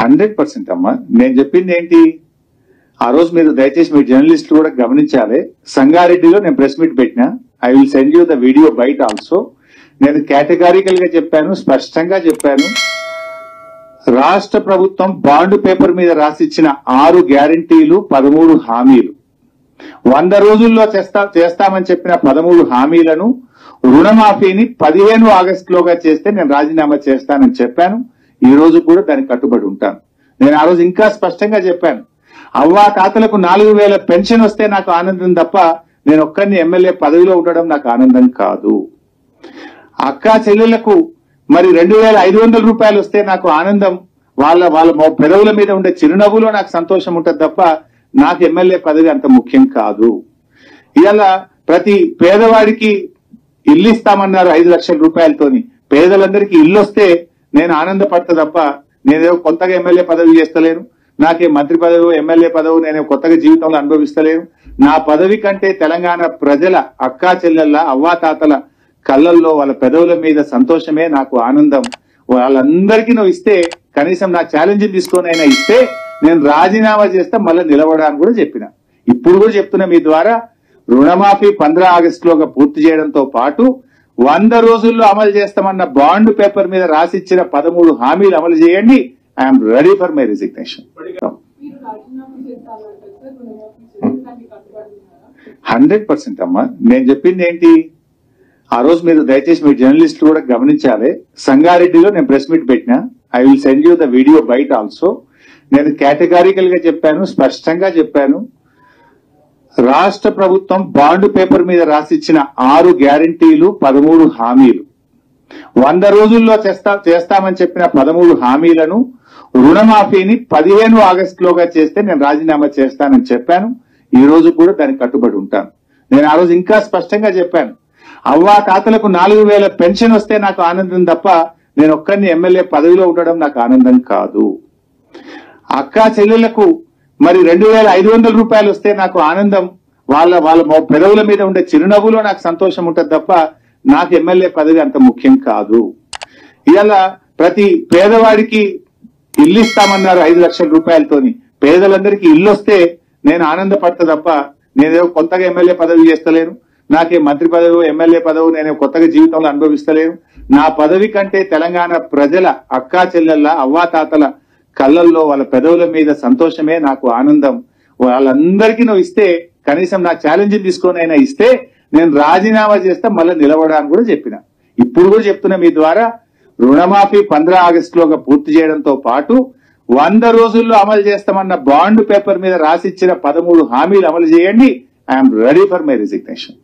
100% అమ్మా. నేను చెప్పింది ఏంటి, ఆ రోజు మీరు దయచేసి మీ జర్నలిస్టులు కూడా గమనించాలి. సంగారెడ్డిలో నేను ప్రెస్ మీట్ పెట్టినా. I will send you the video బయట ఆల్సో. నేను కేటగారికల్ గా చెప్పాను, స్పష్టంగా చెప్పాను. రాష్ట్ర ప్రభుత్వం బాండ్ పేపర్ మీద రాసిచ్చిన 6 గ్యారంటీలు 13 హామీలు 100 రోజుల్లో చేస్తామని చెప్పిన 13 హామీలను రుణమాఫీని 15 ఆగస్టులోగా చేస్తే నేను రాజీనామా చేస్తానని చెప్పాను. ఈ రోజు కూడా దానికి కట్టుబడి ఉంటాను. నేను ఆ రోజు ఇంకా స్పష్టంగా చెప్పాను, అవ్వా తాతలకు 4000 పెన్షన్ వస్తే నాకు ఆనందం తప్ప నేను ఒక్కరిని ఎమ్మెల్యే పదవిలో ఉండడం నాకు ఆనందం కాదు. అక్కా చెల్లెళ్లకు మరి 2500 రూపాయలు వస్తే నాకు ఆనందం, వాళ్ళ పెదవుల మీద ఉండే చిరునవ్వులో నాకు సంతోషం ఉంటుంది తప్ప నాకు ఎమ్మెల్యే పదవి అంత ముఖ్యం కాదు. ఇవాళ ప్రతి పేదవాడికి ఇల్లు ఇస్తామన్నారు 5 లక్షల రూపాయలతోని. పేదలందరికీ ఇల్లు వస్తే నేను ఆనందపడతా తప్ప నేనేదో కొత్తగా ఎమ్మెల్యే పదవి చేస్తలేను. నాకే మంత్రి పదవి ఎమ్మెల్యే పదవి నేను కొత్తగా జీవితంలో అనుభవిస్తలేను. నా పదవి కంటే తెలంగాణ ప్రజల అక్కా చెల్లెళ్ళ అవ్వాతాతల కళ్ళల్లో వాళ్ళ పెదవుల మీద సంతోషమే నాకు ఆనందం. వాళ్ళందరికీ నువ్వు ఇస్తే, కనీసం నా ఛాలెంజ్ తీసుకొని అయినా ఇస్తే నేను రాజీనామా చేస్తే మళ్ళీ నిలబడాలని కూడా చెప్పిన. ఇప్పుడు కూడా చెప్తున్నా మీ ద్వారా, రుణమాఫీ 15 ఆగస్టులోగా పూర్తి చేయడంతో పాటు 100 రోజుల్లో అమలు చేస్తామన్న బాండ్ పేపర్ మీద రాసిచ్చిన 13 హామీలు అమలు చేయండి. I'm ready for my resignation. 100% అమ్మా. నేను చెప్పింది ఏంటి, ఆ రోజు మీరు దయచేసి మీ జర్నలిస్టులు కూడా గమనించాలి. సంగారెడ్డిలో నేను ప్రెస్ మీట్ పెట్టినా. I will send you the video బయట ఆల్సో. నేను కేటగారికల్ గా చెప్పాను, స్పష్టంగా చెప్పాను. రాష్ట్ర ప్రభుత్వం బాండ్ పేపర్ మీద రాసిచ్చిన 6 గ్యారంటీలు 13 హామీలు 100 రోజుల్లో చేస్తామని చెప్పిన 13 హామీలను రుణమాఫీని 15 ఆగస్టులోగా చేస్తే నేను రాజీనామా చేస్తానని చెప్పాను. ఈ రోజు కూడా దానికి కట్టుబడి ఉంటాను. నేను ఆ రోజు ఇంకా స్పష్టంగా చెప్పాను, అవ్వా తాతలకు 4000 పెన్షన్ వస్తే నాకు ఆనందం తప్ప నేను ఒక్కరిని ఎమ్మెల్యే పదవిలో ఉండడం నాకు ఆనందం కాదు. అక్కా చెల్లెళ్లకు మరి 2500 రూపాయలు వస్తే నాకు ఆనందం, వాళ్ళ పెదవుల మీద ఉండే చిరునవ్వులో నాకు సంతోషం ఉంటుంది తప్ప నాకు ఎమ్మెల్యే పదవి అంత ముఖ్యం కాదు. ఇవాళ ప్రతి పేదవాడికి ఇల్లు ఇస్తామన్నారు 5 లక్షల రూపాయలతోని. పేదలందరికీ ఇల్లు వస్తే నేను ఆనందపడతా తప్ప నేనేదో కొత్తగా ఎమ్మెల్యే పదవి చేస్తలేను. నాకే మంత్రి పదవి ఎమ్మెల్యే పదవి నేను కొత్తగా జీవితంలో అనుభవిస్తలేను. నా పదవి కంటే తెలంగాణ ప్రజల అక్కా చెల్లెళ్ళ అవ్వాతాతల కళ్ళల్లో వాళ్ళ పెదవుల మీద సంతోషమే నాకు ఆనందం. వాళ్ళందరికీ నువ్వు ఇస్తే, కనీసం నా ఛాలెంజ్ తీసుకొని అయినా ఇస్తే నేను రాజీనామా చేస్తే మళ్ళీ నిలబడాలని కూడా చెప్పిన. ఇప్పుడు కూడా చెప్తున్నా మీ ద్వారా, రుణమాఫీ 15 ఆగస్టులోగా పూర్తి చేయడంతో పాటు 100 రోజుల్లో అమలు చేస్తామన్న బాండ్ పేపర్ మీద రాసిచ్చిన 13 హామీలు అమలు చేయండి. I'm ready for my resignation.